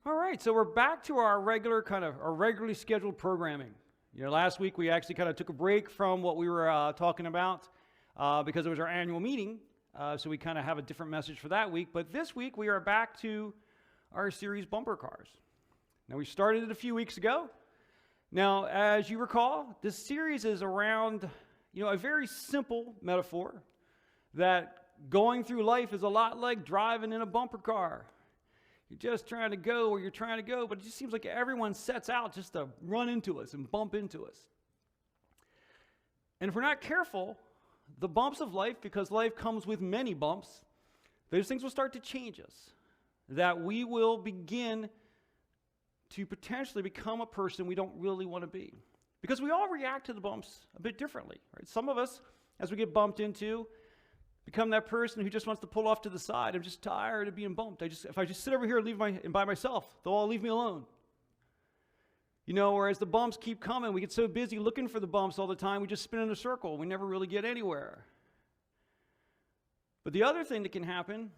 All right, so we're back to our regularly scheduled programming. Last week we actually kind of took a break from what we were talking about because it was our annual meeting. So we kind of have a different message for that week. But this week we are back to our series Bumper Cars. Now we started it a few weeks ago. Now, as you recall, this series is around, a very simple metaphor that going through life is a lot like driving in a bumper car. You're just trying to go where you're trying to go, but it just seems like everyone sets out just to run into us and bump into us. And if we're not careful, the bumps of life, because life comes with many bumps, those things will start to change us. That we will begin to potentially become a person we don't really want to be. Because we all react to the bumps a bit differently, right? Some of us, as we get bumped into, become that person who just wants to pull off to the side. I'm just tired of being bumped. If I just sit over here and by myself, they'll all leave me alone. Whereas the bumps keep coming, we get so busy looking for the bumps all the time, we just spin in a circle. We never really get anywhere. But the other thing that can happen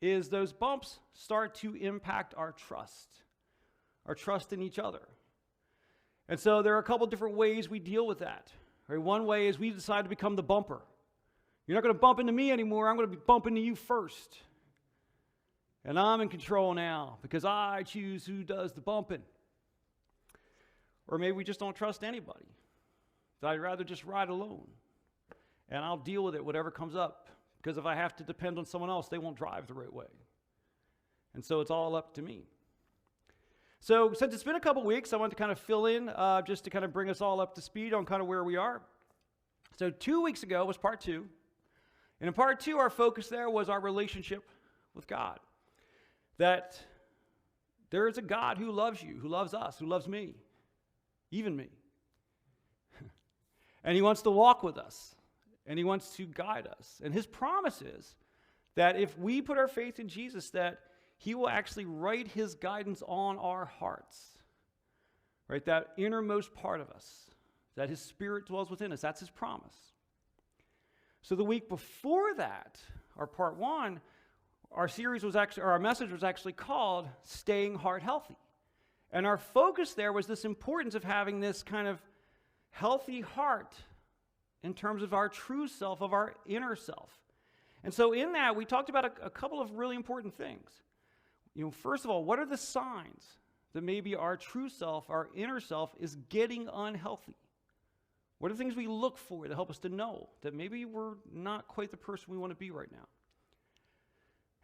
is those bumps start to impact our trust in each other. And so there are a couple different ways we deal with that. Right? One way is we decide to become the bumper. You're not going to bump into me anymore. I'm going to be bumping into you first. And I'm in control now because I choose who does the bumping. Or maybe we just don't trust anybody. I'd rather just ride alone. And I'll deal with it, whatever comes up. Because if I have to depend on someone else, they won't drive the right way. And so it's all up to me. So since it's been a couple weeks, I want to kind of fill in just to kind of bring us all up to speed on kind of where we are. So 2 weeks ago was part 2. And in part 2, our focus there was our relationship with God. That there is a God who loves you, who loves us, who loves me, even me. And he wants to walk with us, and he wants to guide us. And his promise is that if we put our faith in Jesus, that he will actually write his guidance on our hearts. Right? That innermost part of us, that his spirit dwells within us. That's his promise. So the week before that, our part 1, our message was actually called Staying Heart Healthy. And our focus there was this importance of having this kind of healthy heart in terms of our true self, of our inner self. And so in that, we talked about a couple of really important things. First of all, what are the signs that maybe our true self, our inner self, is getting unhealthy? What are the things we look for to help us to know that maybe we're not quite the person we want to be right now?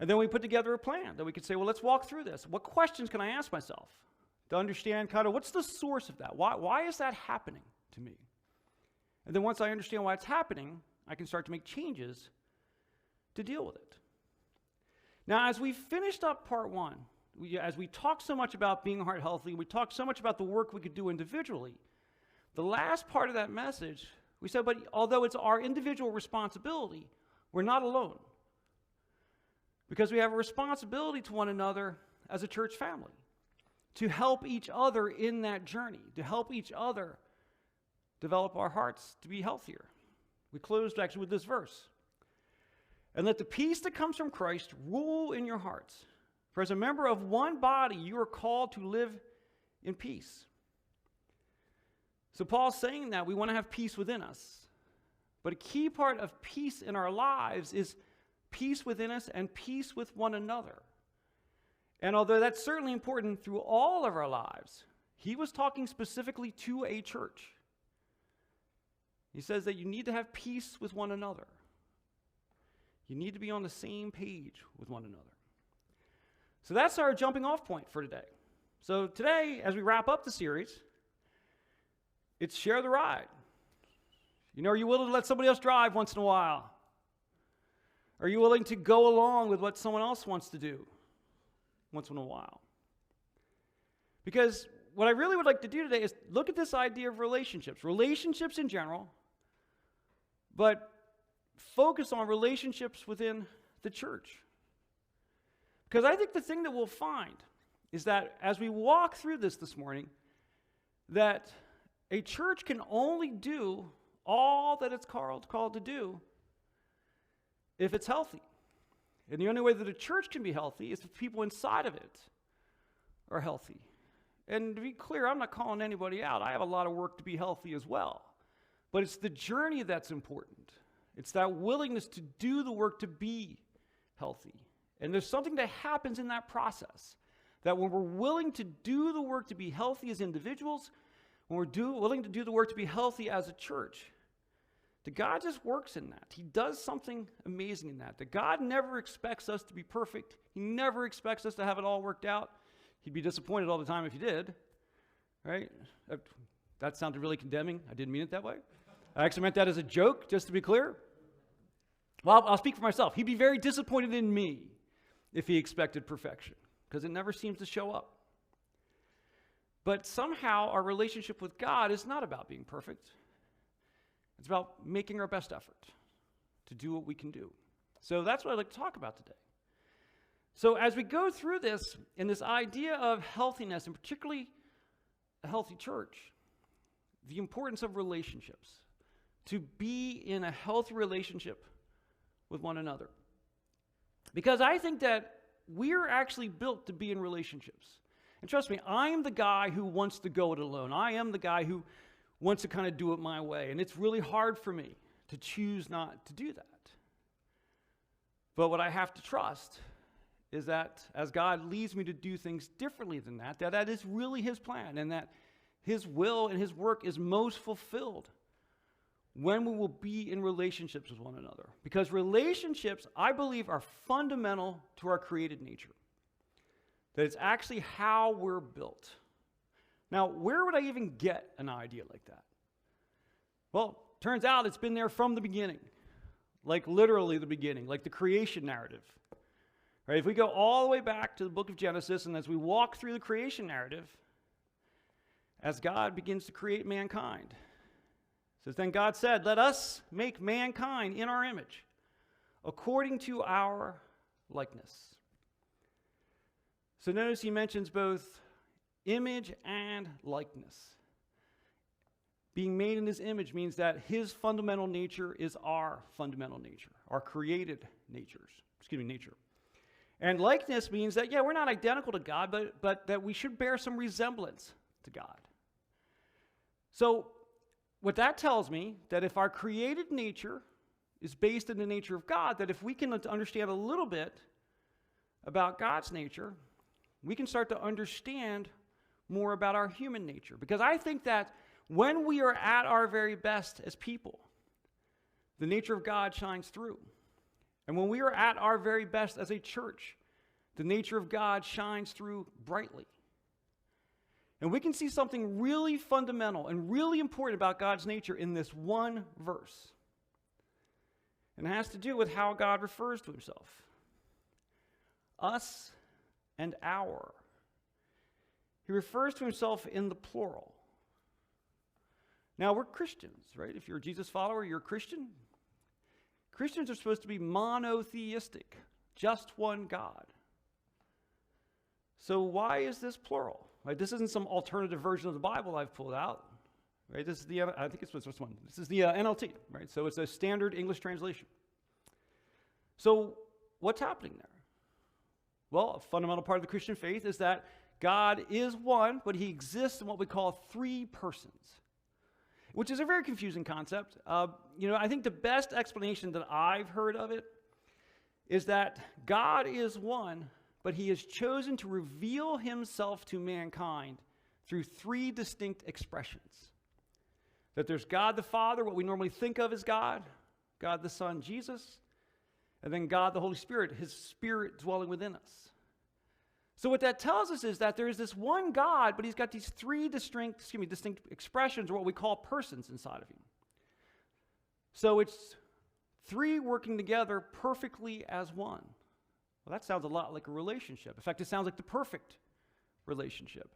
And then we put together a plan that we could say, well, let's walk through this. What questions can I ask myself to understand kind of what's the source of that? Why is that happening to me? And then once I understand why it's happening, I can start to make changes to deal with it. Now, as we finished up part 1, as we talked so much about being heart healthy, we talked so much about the work we could do individually, the last part of that message, we said, but although it's our individual responsibility, we're not alone. Because we have a responsibility to one another as a church family, to help each other in that journey, to help each other develop our hearts to be healthier. We closed actually with this verse. And let the peace that comes from Christ rule in your hearts. For as a member of one body, you are called to live in peace. So Paul's saying that we want to have peace within us. But a key part of peace in our lives is peace within us and peace with one another. And although that's certainly important through all of our lives, he was talking specifically to a church. He says that you need to have peace with one another. You need to be on the same page with one another. So that's our jumping off point for today. So today, as we wrap up the series, it's share the ride. Are you willing to let somebody else drive once in a while? Are you willing to go along with what someone else wants to do once in a while? Because what I really would like to do today is look at this idea of relationships in general, but focus on relationships within the church. Because I think the thing that we'll find is that as we walk through this morning, that a church can only do all that it's called to do if it's healthy. And the only way that a church can be healthy is if people inside of it are healthy. And to be clear, I'm not calling anybody out. I have a lot of work to be healthy as well. But it's the journey that's important. It's that willingness to do the work to be healthy. And there's something that happens in that process. That when we're willing to do the work to be healthy as individuals, when we're willing to do the work to be healthy as a church, that God just works in that. He does something amazing in that. That God never expects us to be perfect. He never expects us to have it all worked out. He'd be disappointed all the time if he did, right? That sounded really condemning. I didn't mean it that way. I actually meant that as a joke, just to be clear. Well, I'll speak for myself. He'd be very disappointed in me if he expected perfection, because it never seems to show up. But somehow our relationship with God is not about being perfect. It's about making our best effort to do what we can do. So that's what I'd like to talk about today. So as we go through this, and this idea of healthiness, and particularly a healthy church, the importance of relationships, to be in a healthy relationship with one another. Because I think that we're actually built to be in relationships. And trust me, I'm the guy who wants to go it alone. I am the guy who wants to kind of do it my way. And it's really hard for me to choose not to do that. But what I have to trust is that as God leads me to do things differently than that, that is really his plan, and that his will and his work is most fulfilled when we will be in relationships with one another. Because relationships, I believe, are fundamental to our created nature. That it's actually how we're built. Now, where would I even get an idea like that? Well, turns out it's been there from the beginning. Like literally the beginning, like the creation narrative. Right? If we go all the way back to the book of Genesis, and as we walk through the creation narrative, as God begins to create mankind, it says, then God said, let us make mankind in our image, according to our likeness. So notice he mentions both image and likeness. Being made in his image means that his fundamental nature is our fundamental nature, our created nature. And likeness means that, yeah, we're not identical to God, but that we should bear some resemblance to God. So what that tells me, that if our created nature is based in the nature of God, that if we can understand a little bit about God's nature, we can start to understand more about our human nature. Because I think that when we are at our very best as people, the nature of God shines through. And when we are at our very best as a church, the nature of God shines through brightly. And we can see something really fundamental and really important about God's nature in this one verse. And it has to do with how God refers to himself. Us and our. He refers to himself in the plural. Now, we're Christians, right? If you're a Jesus follower, you're a Christian. Christians are supposed to be monotheistic, just one God. So why is this plural? Right? This isn't some alternative version of the Bible I've pulled out. Right? This is the, I think it's this one. This is the NLT, right? So it's a standard English translation. So what's happening there? Well, a fundamental part of the Christian faith is that God is one, but he exists in what we call three persons, which is a very confusing concept. I think the best explanation that I've heard of it is that God is one, but he has chosen to reveal himself to mankind through three distinct expressions. That there's God the Father, what we normally think of as God the Son, Jesus, and then God the Holy Spirit, his Spirit dwelling within us. So what that tells us is that there is this one God, but he's got these three distinct expressions, or what we call persons inside of him. So it's three working together perfectly as one. Well, that sounds a lot like a relationship. In fact, it sounds like the perfect relationship.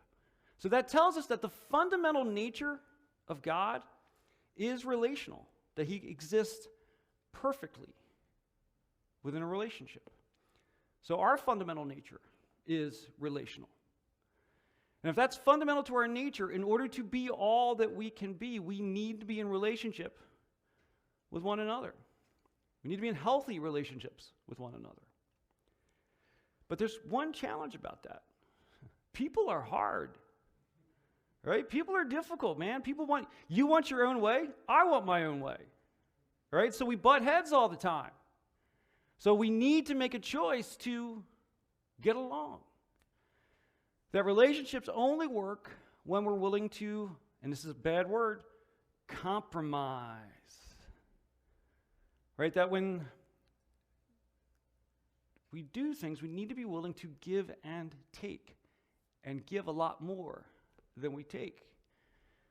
So that tells us that the fundamental nature of God is relational, that he exists perfectly within a relationship. So our fundamental nature is relational. And if that's fundamental to our nature, in order to be all that we can be, we need to be in relationship with one another. We need to be in healthy relationships with one another. But there's one challenge about that. People are hard. Right? People are difficult, man. You want your own way, I want my own way. Right? So we butt heads all the time. So we need to make a choice to get along. That relationships only work when we're willing to, and this is a bad word, compromise. Right? That when we do things, we need to be willing to give and take, and give a lot more than we take,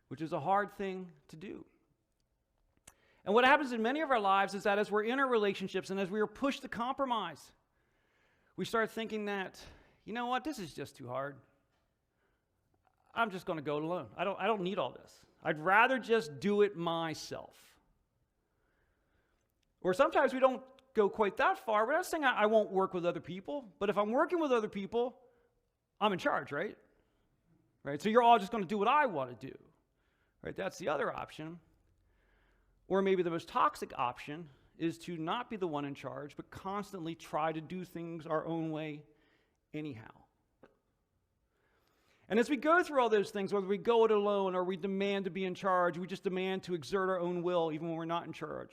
which is a hard thing to do. And what happens in many of our lives is that as we're in our relationships and as we are pushed to compromise, we start thinking that, you know what, this is just too hard. I'm just going to go it alone. I don't need all this. I'd rather just do it myself. Or sometimes we don't go quite that far. We're not saying I won't work with other people, but if I'm working with other people, I'm in charge, right? Right? So you're all just going to do what I want to do. Right? That's the other option. Or maybe the most toxic option is to not be the one in charge, but constantly try to do things our own way anyhow. And as we go through all those things, whether we go it alone or we demand to be in charge, we just demand to exert our own will even when we're not in charge.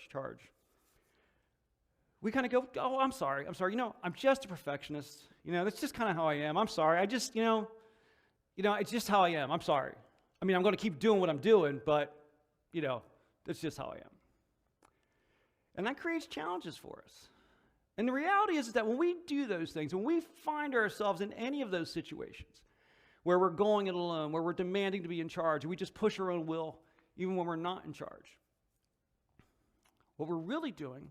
We kind of go, oh, I'm sorry, I'm just a perfectionist. That's just kind of how I am. I'm sorry, it's just how I am. I'm sorry. I'm going to keep doing what I'm doing, but, that's just how I am. And that creates challenges for us. And the reality is that when we do those things, when we find ourselves in any of those situations where we're going it alone, where we're demanding to be in charge, we just push our own will even when we're not in charge, what we're really doing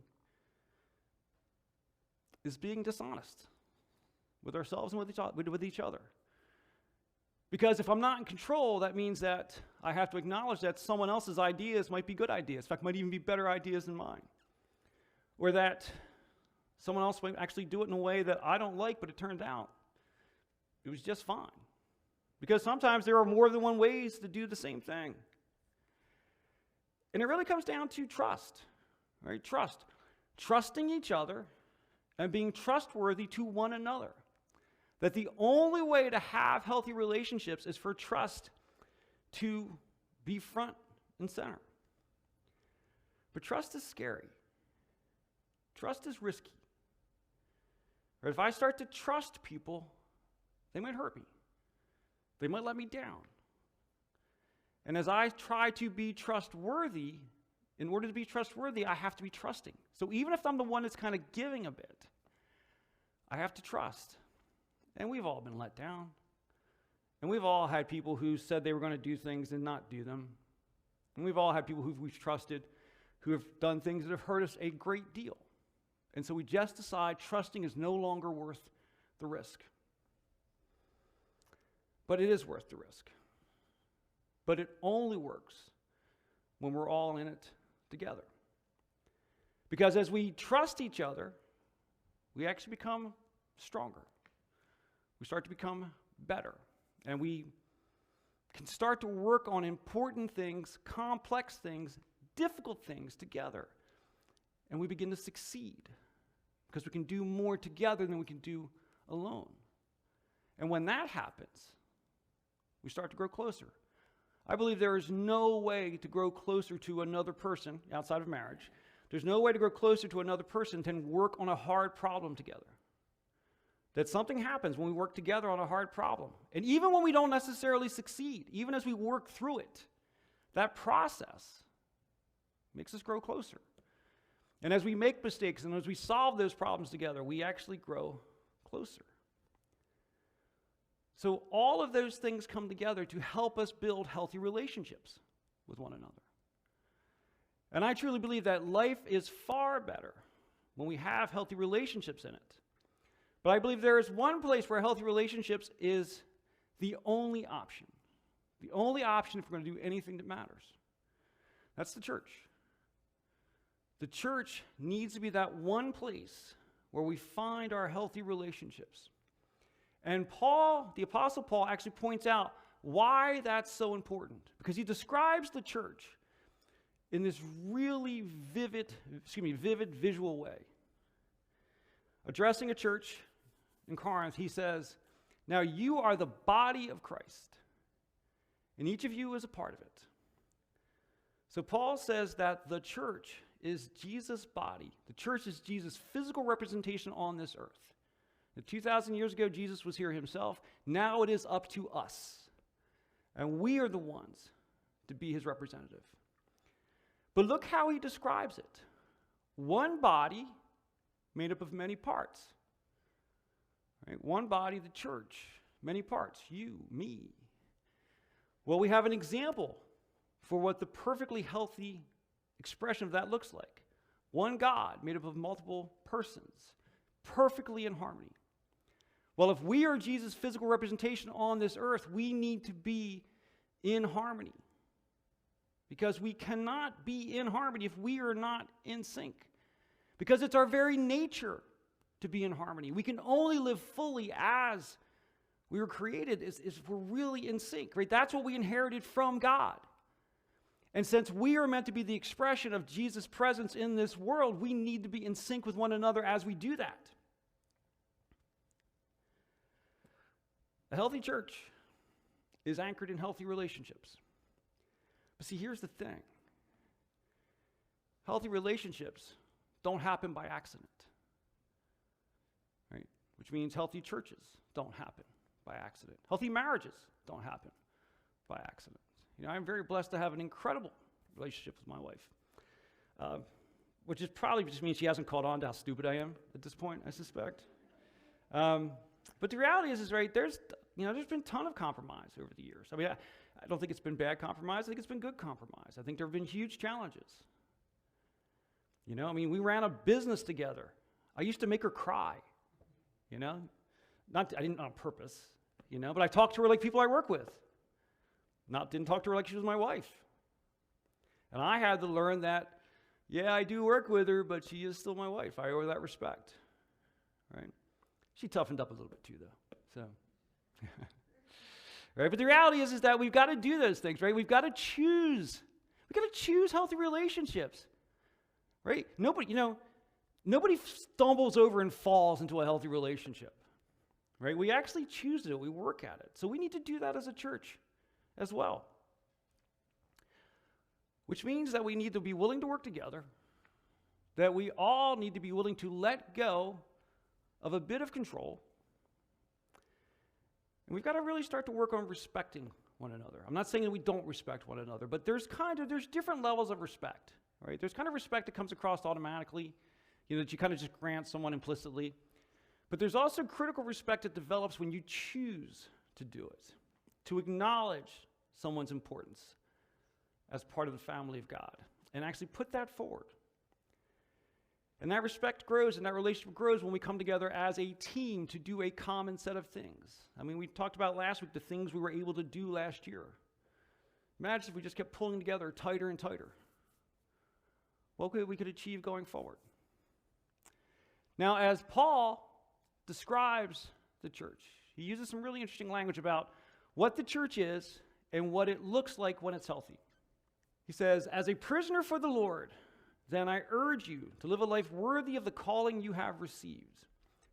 is being dishonest with ourselves and with each other. Because if I'm not in control, that means that I have to acknowledge that someone else's ideas might be good ideas. In fact, might even be better ideas than mine. Or that someone else might actually do it in a way that I don't like, but it turned out it was just fine. Because sometimes there are more than one ways to do the same thing. And it really comes down to trust, right? Trust. Trusting each other and being trustworthy to one another. That the only way to have healthy relationships is for trust to be front and center. But trust is scary. Trust is risky. Or if I start to trust people, they might hurt me. They might let me down. And as I try to be trustworthy, in order to be trustworthy, I have to be trusting. So even if I'm the one that's kind of giving a bit, I have to trust. And we've all been let down. And we've all had people who said they were going to do things and not do them. And we've all had people who we've trusted who have done things that have hurt us a great deal. And so we just decide trusting is no longer worth the risk. But it is worth the risk. But it only works when we're all in it together. Because as we trust each other, we actually become stronger. We start to become better. And we can start to work on important things, complex things, difficult things together. And we begin to succeed because we can do more together than we can do alone. And when that happens, we start to grow closer. I believe there is no way to grow closer to another person outside of marriage. There's no way to grow closer to another person than work on a hard problem together. That something happens when we work together on a hard problem. And even when we don't necessarily succeed, even as we work through it, that process makes us grow closer. And as we make mistakes and as we solve those problems together, we actually grow closer. So all of those things come together to help us build healthy relationships with one another. And I truly believe that life is far better when we have healthy relationships in it. But I believe there is one place where healthy relationships is the only option. The only option if we're going to do anything that matters. That's the church. The church needs to be that one place where we find our healthy relationships. And Paul, the Apostle Paul, actually points out why that's so important. Because he describes the church in this really vivid visual way. Addressing a church in Corinth, he says, Now you are the body of Christ, and each of you is a part of it. So Paul says that the church is Jesus' body. The church is Jesus' physical representation on this earth. Now, 2,000 years ago, Jesus was here himself. Now it is up to us. And we are the ones to be his representative. But look how he describes it. One body made up of many parts. Right? One body, the church, many parts, you, me. Well, we have an example for what the perfectly healthy expression of that looks like. One God made up of multiple persons, perfectly in harmony. Well, if we are Jesus' physical representation on this earth, we need to be in harmony. Because we cannot be in harmony if we are not in sync. Because it's our very nature to be in harmony. We can only live fully as we were created if we're really in sync, right? That's what we inherited from God. And since we are meant to be the expression of Jesus' presence in this world, we need to be in sync with one another as we do that. A healthy church is anchored in healthy relationships. But see, here's the thing. Healthy relationships don't happen by accident, right? Which means healthy churches don't happen by accident. Healthy marriages don't happen by accident. You know, I'm very blessed to have an incredible relationship with my wife, which is probably just means she hasn't caught on to how stupid I am at this point, I suspect. But the reality is right, there's been a ton of compromise over the years. I mean, I don't think it's been bad compromise. I think it's been good compromise. I think there have been huge challenges. You know, I mean, we ran a business together. I used to make her cry, you know. I didn't on purpose, you know, but I talked to her like people I work with. Didn't talk to her like she was my wife. And I had to learn that, yeah, I do work with her, but she is still my wife. I owe her that respect, right? She toughened up a little bit too, though, so. Right, but the reality is that we've got to do those things, right? We've got to choose. We've got to choose healthy relationships, right? Nobody stumbles over and falls into a healthy relationship, right? We actually choose it. We work at it. So we need to do that as a church as well. Which means that we need to be willing to work together, that we all need to be willing to let go of a bit of control. And we've got to really start to work on respecting one another. I'm not saying that we don't respect one another, but there's different levels of respect, right? There's kind of respect that comes across automatically, that you kind of just grant someone implicitly. But there's also critical respect that develops when you choose to do it, to acknowledge someone's importance as part of the family of God, and actually put that forward. And that respect grows and that relationship grows when we come together as a team to do a common set of things. I mean, we talked about last week the things we were able to do last year. Imagine if we just kept pulling together tighter and tighter. What we could achieve going forward. Now, as Paul describes the church, he uses some really interesting language about what the church is and what it looks like when it's healthy. He says, as a prisoner for the Lord, then I urge you to live a life worthy of the calling you have received.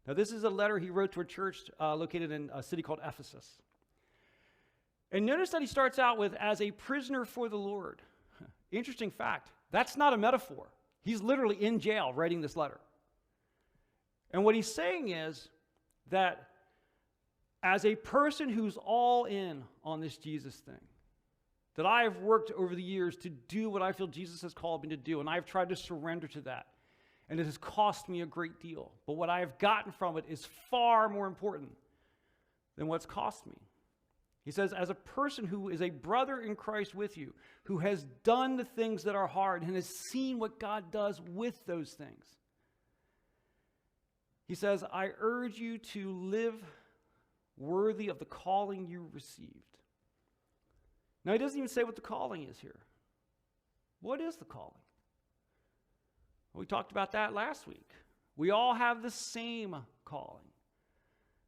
Now, this is a letter he wrote to a church located in a city called Ephesus. And notice that he starts out with, as a prisoner for the Lord. Interesting fact, that's not a metaphor. He's literally in jail writing this letter. And what he's saying is that as a person who's all in on this Jesus thing, that I have worked over the years to do what I feel Jesus has called me to do, and I've tried to surrender to that. And it has cost me a great deal. But what I have gotten from it is far more important than what's cost me. He says, as a person who is a brother in Christ with you, who has done the things that are hard and has seen what God does with those things, he says, I urge you to live worthy of the calling you received. Now, he doesn't even say what the calling is here. What is the calling? Well, we talked about that last week. We all have the same calling,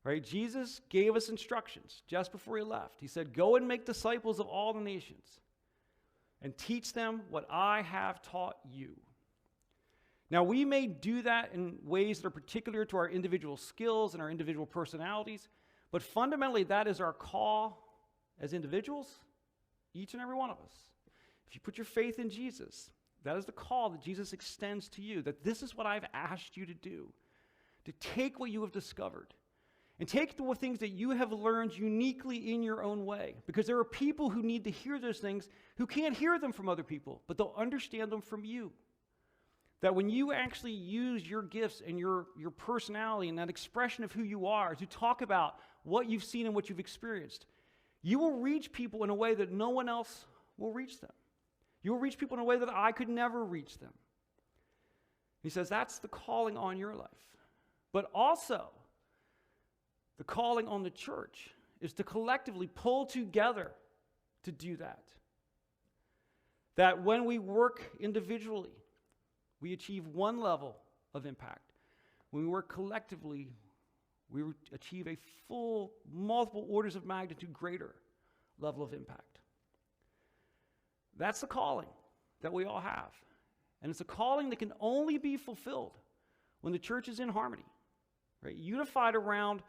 right? Jesus gave us instructions just before he left. He said, go and make disciples of all the nations and teach them what I have taught you. Now, we may do that in ways that are particular to our individual skills and our individual personalities, But fundamentally, that is our call as individuals, each and every one of us. If you put your faith in Jesus, that is the call that Jesus extends to you, that this is what I've asked you to do, to take what you have discovered and take the things that you have learned uniquely in your own way. Because there are people who need to hear those things who can't hear them from other people, but they'll understand them from you. That when you actually use your gifts and your personality and that expression of who you are to talk about what you've seen and what you've experienced, you will reach people in a way that no one else will reach them. You will reach people in a way that I could never reach them. He says that's the calling on your life. But also, the calling on the church is to collectively pull together to do that. That when we work individually, we achieve one level of impact. When we work collectively, we achieve a full, multiple orders of magnitude greater level of impact. That's the calling that we all have. And it's a calling that can only be fulfilled when the church is in harmony, right? Unified around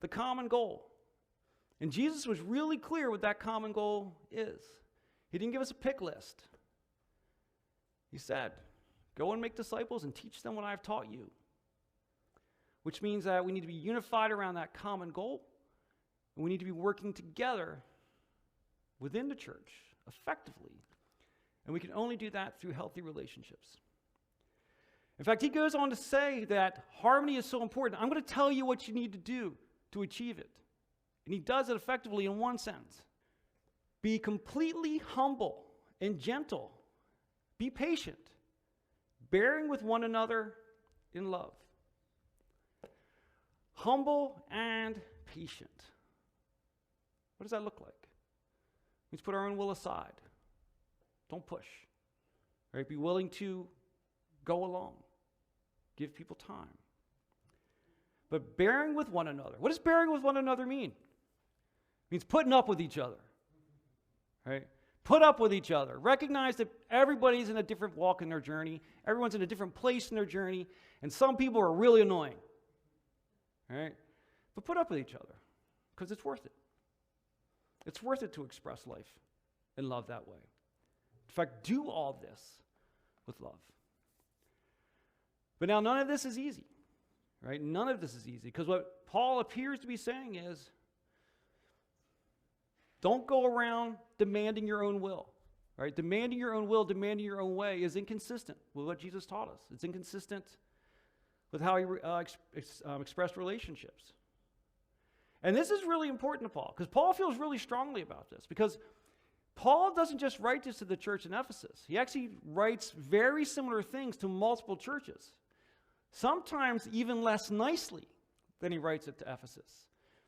the common goal. And Jesus was really clear what that common goal is. He didn't give us a pick list. He said, go and make disciples and teach them what I've taught you. Which means that we need to be unified around that common goal, and we need to be working together within the church effectively. And we can only do that through healthy relationships. In fact, he goes on to say that harmony is so important. I'm going to tell you what you need to do to achieve it. And he does it effectively in one sentence. Be completely humble and gentle. Be patient, bearing with one another in love. Humble and patient. What does that look like? It means put our own will aside. Don't push. Right? Be willing to go along. Give people time. But bearing with one another. What does bearing with one another mean? It means putting up with each other. Right? Put up with each other. Recognize that everybody's in a different walk in their journey. Everyone's in a different place in their journey. And some people are really annoying. Right? But put up with each other. Because it's worth it. It's worth it to express life and love that way. In fact, do all this with love. But now none of this is easy. Right? None of this is easy. Because what Paul appears to be saying is, don't go around demanding your own will. Right? Demanding your own will, demanding your own way is inconsistent with what Jesus taught us. It's inconsistent with how he expressed relationships. And this is really important to Paul, because Paul feels really strongly about this, because Paul doesn't just write this to the church in Ephesus. He actually writes very similar things to multiple churches, sometimes even less nicely than he writes it to Ephesus.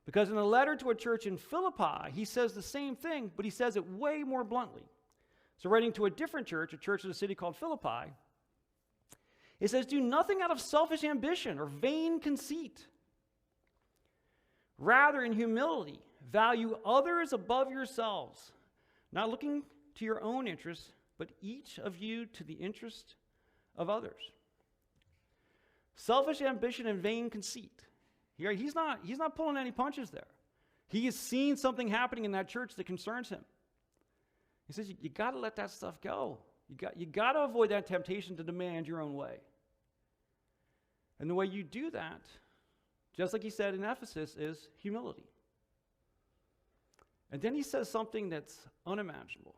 Because in a letter to a church in Philippi, he says the same thing, but he says it way more bluntly. So writing to a different church, a church in a city called Philippi, it says, do nothing out of selfish ambition or vain conceit. Rather, in humility, value others above yourselves, not looking to your own interests, but each of you to the interest of others. Selfish ambition and vain conceit. He's not pulling any punches there. He has seen something happening in that church that concerns him. He says, you got to let that stuff go. You got to avoid that temptation to demand your own way. And the way you do that, just like he said in Ephesus, is humility. And then he says something that's unimaginable.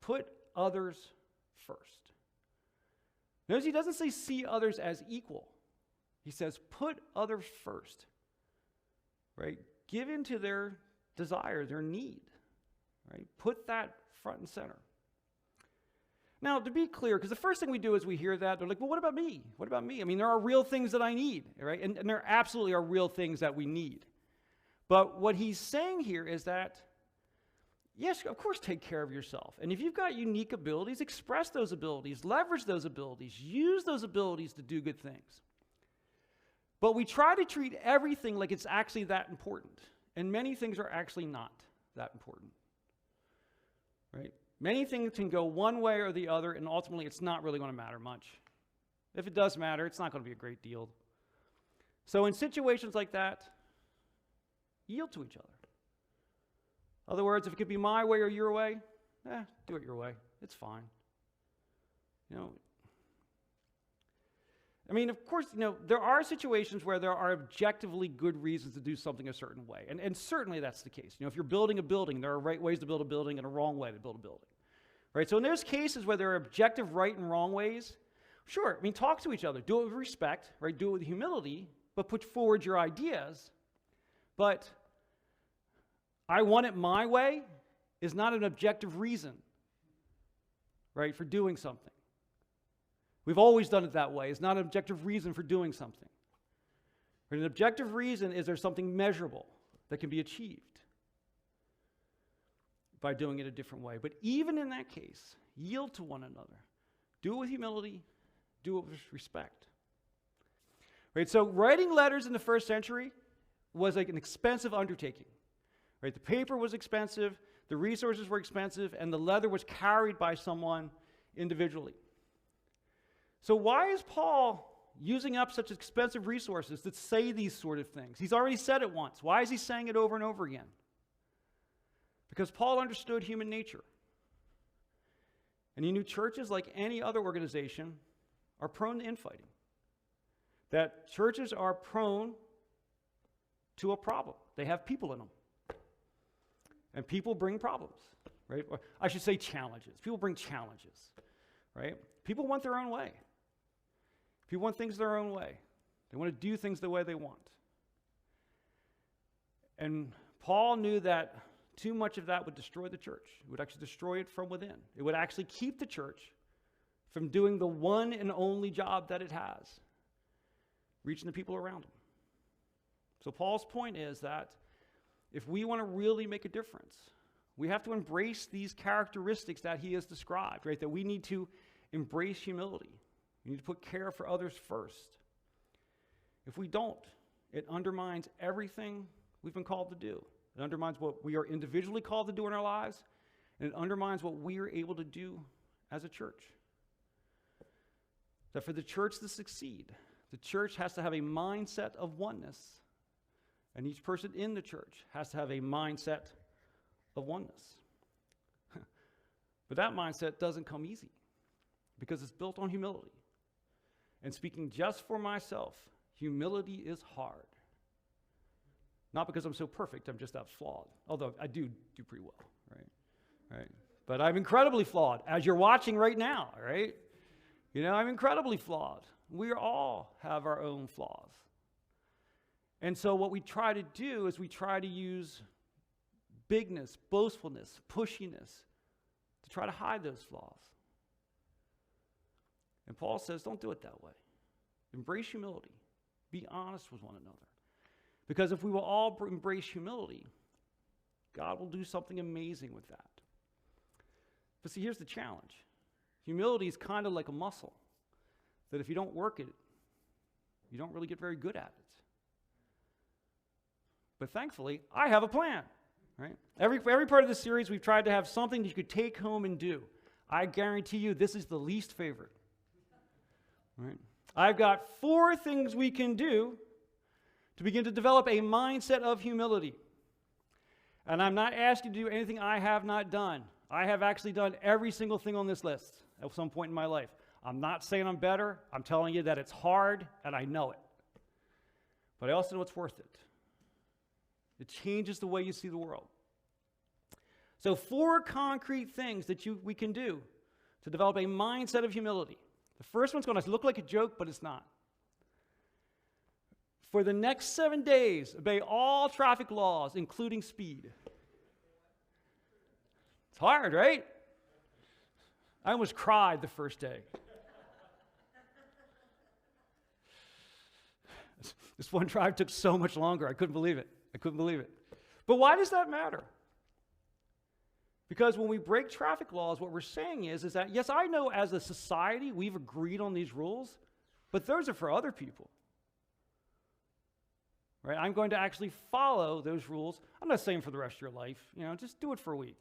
Put others first. Notice he doesn't say see others as equal. He says put others first. Right? Give in to their desire, their need. Right? Put that front and center. Now, to be clear, because the first thing we do is we hear that, they're like, well, what about me? What about me? I mean, there are real things that I need, right? And there absolutely are real things that we need. But what he's saying here is that, yes, of course, take care of yourself. And if you've got unique abilities, express those abilities, leverage those abilities, use those abilities to do good things. But we try to treat everything like it's actually that important. And many things are actually not that important, right? Many things can go one way or the other, and ultimately it's not really going to matter much. If it does matter, it's not going to be a great deal. So in situations like that, Yield to each other. In other words, if it could be my way or your way, do it your way. It's fine. Of course, there are situations where there are objectively good reasons to do something a certain way. And certainly that's the case. If you're building a building, there are right ways to build a building and a wrong way to build a building. Right? So in those cases where there are objective right and wrong ways, sure, talk to each other. Do it with respect, right? Do it with humility, but put forward your ideas. But I want it my way is not an objective reason, right, for doing something. We've always done it that way. It's not an objective reason for doing something. But an objective reason is there's something measurable that can be achieved by doing it a different way. But even in that case, yield to one another. Do it with humility. Do it with respect. Right? So writing letters in the first century was like an expensive undertaking. Right? The paper was expensive, the resources were expensive, and the letter was carried by someone individually. So why is Paul using up such expensive resources to say these sort of things? He's already said it once. Why is he saying it over and over again? Because Paul understood human nature. And he knew churches, like any other organization, are prone to infighting. That churches are prone to a problem. They have people in them. And people bring problems, right? Or I should say challenges. People bring challenges, right? People want their own way. People want things their own way. They want to do things the way they want. And Paul knew that too much of that would destroy the church. It would actually destroy it from within. It would actually keep the church from doing the one and only job that it has, reaching the people around them. So Paul's point is that if we want to really make a difference, we have to embrace these characteristics that he has described, right? That we need to embrace humility. We need to put care for others first. If we don't, it undermines everything we've been called to do. It undermines what we are individually called to do in our lives, and it undermines what we are able to do as a church. That for the church to succeed, the church has to have a mindset of oneness, and each person in the church has to have a mindset of oneness. But that mindset doesn't come easy because it's built on humility. And speaking just for myself, humility is hard. Not because I'm so perfect, I'm just that flawed. Although I do pretty well, right? But I'm incredibly flawed, as you're watching right now, right? I'm incredibly flawed. We all have our own flaws. And so what we try to do is we try to use bigness, boastfulness, pushiness to try to hide those flaws. And Paul says, don't do it that way. Embrace humility. Be honest with one another. Because if we will all embrace humility, God will do something amazing with that. But see, here's the challenge. Humility is kind of like a muscle that if you don't work it, you don't really get very good at it. But thankfully, I have a plan, right? Every part of this series, we've tried to have something you could take home and do. I guarantee you this is the least favorite. Right? I've got 4 things we can do to begin to develop a mindset of humility. And I'm not asking you to do anything I have not done. I have actually done every single thing on this list at some point in my life. I'm not saying I'm better. I'm telling you that it's hard, and I know it. But I also know it's worth it. It changes the way you see the world. So 4 concrete things that we can do to develop a mindset of humility. The first one's going to look like a joke, but it's not. For the next 7 days, obey all traffic laws, including speed. It's hard, right? I almost cried the first day. This one drive took so much longer. I couldn't believe it. But why does that matter? Because when we break traffic laws, what we're saying is that, yes, I know as a society we've agreed on these rules, but those are for other people. Right? I'm going to actually follow those rules. I'm not saying for the rest of your life. Just do it for a week.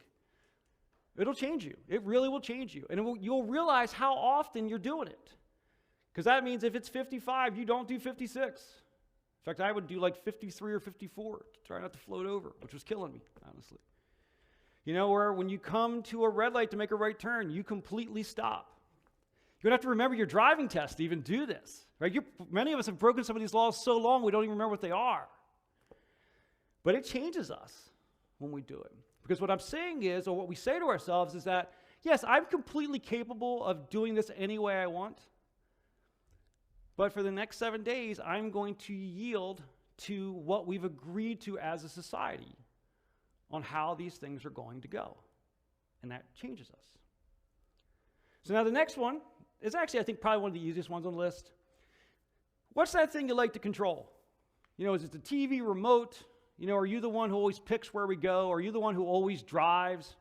It'll change you. It really will change you. And you'll realize how often you're doing it. Because that means if it's 55, you don't do 56. In fact, I would do like 53 or 54 to try not to float over, which was killing me, honestly. You know, or when you come to a red light to make a right turn, you completely stop. You don't have to remember your driving test to even do this, right? Many of us have broken some of these laws so long we don't even remember what they are. But it changes us when we do it. Because what I'm saying is, or what we say to ourselves is that, yes, I'm completely capable of doing this any way I want. But for the next 7 days, I'm going to yield to what we've agreed to as a society on how these things are going to go. And that changes us. So now the next one is actually, I think, probably one of the easiest ones on the list. What's that thing you like to control? You know, is it the TV remote? You know, are you the one who always picks where we go? Are you the one who always drives?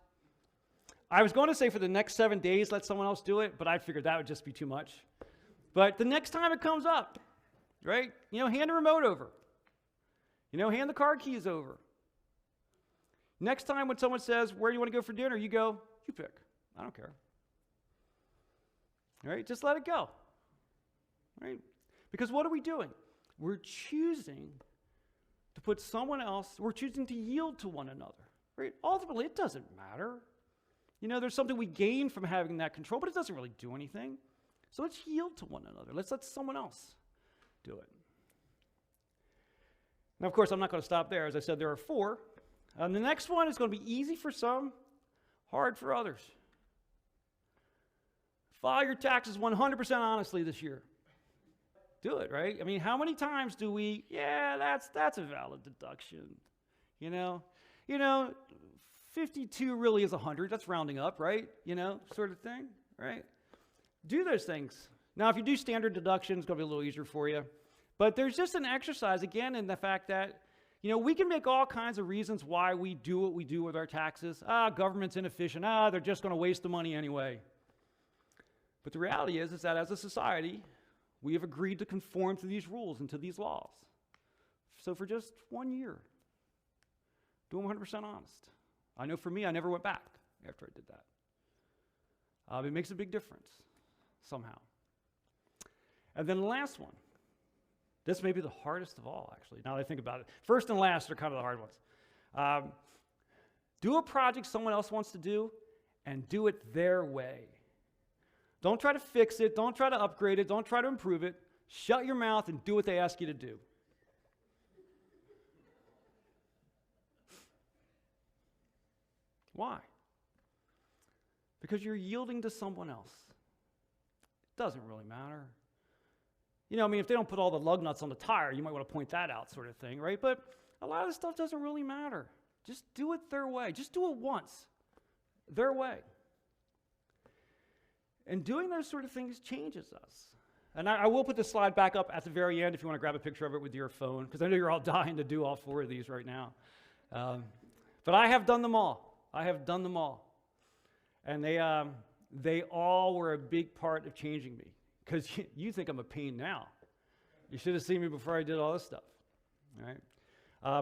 I was going to say for the next 7 days, let someone else do it, but I figured that would just be too much. But the next time it comes up, right? You know, hand the remote over. You know, hand the car keys over. Next time when someone says, where do you want to go for dinner? You go, you pick. I don't care. All right? Just let it go. Right? Because what are we doing? We're choosing to put someone else, we're choosing to yield to one another. Right? Ultimately, it doesn't matter. You know, there's something we gain from having that control, but it doesn't really do anything. So let's yield to one another. Let's let someone else do it. Now, of course, I'm not going to stop there. As I said, there are 4. The next one is going to be easy for some, hard for others. File your taxes 100% honestly this year. Do it, right? I mean, how many times do we, that's a valid deduction. You know, 52 really is 100. That's rounding up, right? You know, sort of thing, right? Do those things. Now, if you do standard deductions, it's going to be a little easier for you. But there's just an exercise, again, in the fact that, you know, we can make all kinds of reasons why we do what we do with our taxes. Government's inefficient. They're just going to waste the money anyway. But the reality is that as a society, we have agreed to conform to these rules and to these laws. So for just 1 year, do them 100% honest. I know for me, I never went back after I did that. It makes a big difference, somehow. And then the last one. This may be the hardest of all, actually, now that I think about it. First and last are kind of the hard ones. Do a project someone else wants to do, and do it their way. Don't try to fix it. Don't try to upgrade it. Don't try to improve it. Shut your mouth and do what they ask you to do. Why? Because you're yielding to someone else. It doesn't really matter. You know, I mean, if they don't put all the lug nuts on the tire, you might want to point that out, sort of thing, right? But a lot of this stuff doesn't really matter. Just do it their way. Just do it once, their way. And doing those sort of things changes us. And I will put this slide back up at the very end if you want to grab a picture of it with your phone, because I know you're all dying to do all 4 of these right now. But I have done them all. I have done them all. And they all were a big part of changing me. Because you think I'm a pain now. You should have seen me before I did all this stuff. All right?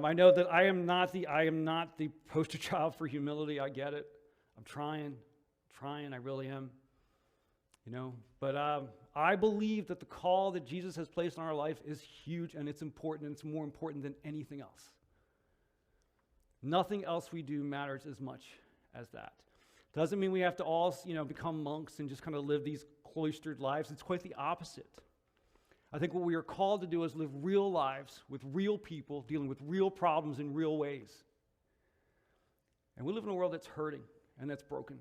I know that I am not the poster child for humility. I get it. I'm trying, I really am. You know, but I believe that the call that Jesus has placed on our life is huge, and it's important, and it's more important than anything else. Nothing else we do matters as much as that. Doesn't mean we have to all, become monks and just kind of live these cloistered lives. It's quite the opposite. I think what we are called to do is live real lives with real people, dealing with real problems in real ways. And we live in a world that's hurting and that's broken.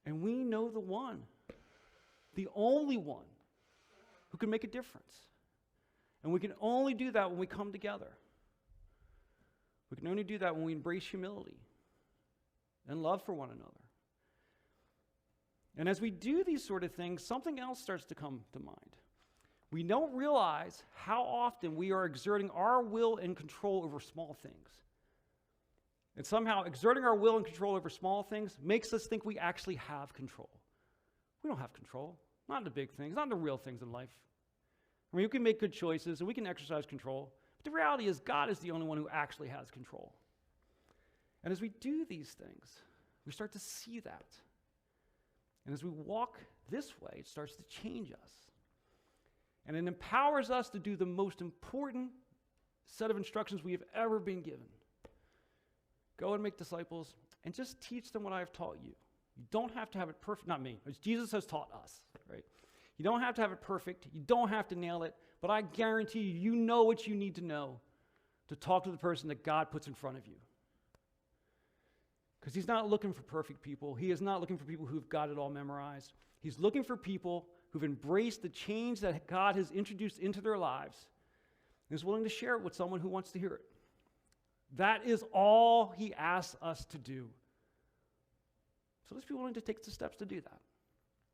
And we know the only one who can make a difference. And we can only do that when we come together. We can only do that when we embrace humility and love for one another. And as we do these sort of things, something else starts to come to mind. We don't realize how often we are exerting our will and control over small things. And somehow exerting our will and control over small things makes us think we actually have control. We don't have control. Not in the big things, not in the real things in life. I mean, we can make good choices and we can exercise control. But the reality is God is the only one who actually has control. And as we do these things, we start to see that. And as we walk this way, it starts to change us. And it empowers us to do the most important set of instructions we have ever been given. Go and make disciples and just teach them what I have taught you. You don't have to have it perfect, not me, as Jesus has taught us, right? You don't have to have it perfect. You don't have to nail it, but I guarantee you, you know what you need to know to talk to the person that God puts in front of you. Because he's not looking for perfect people. He is not looking for people who've got it all memorized. He's looking for people who've embraced the change that God has introduced into their lives and is willing to share it with someone who wants to hear it. That is all he asks us to do. So let's be willing to take the steps to do that.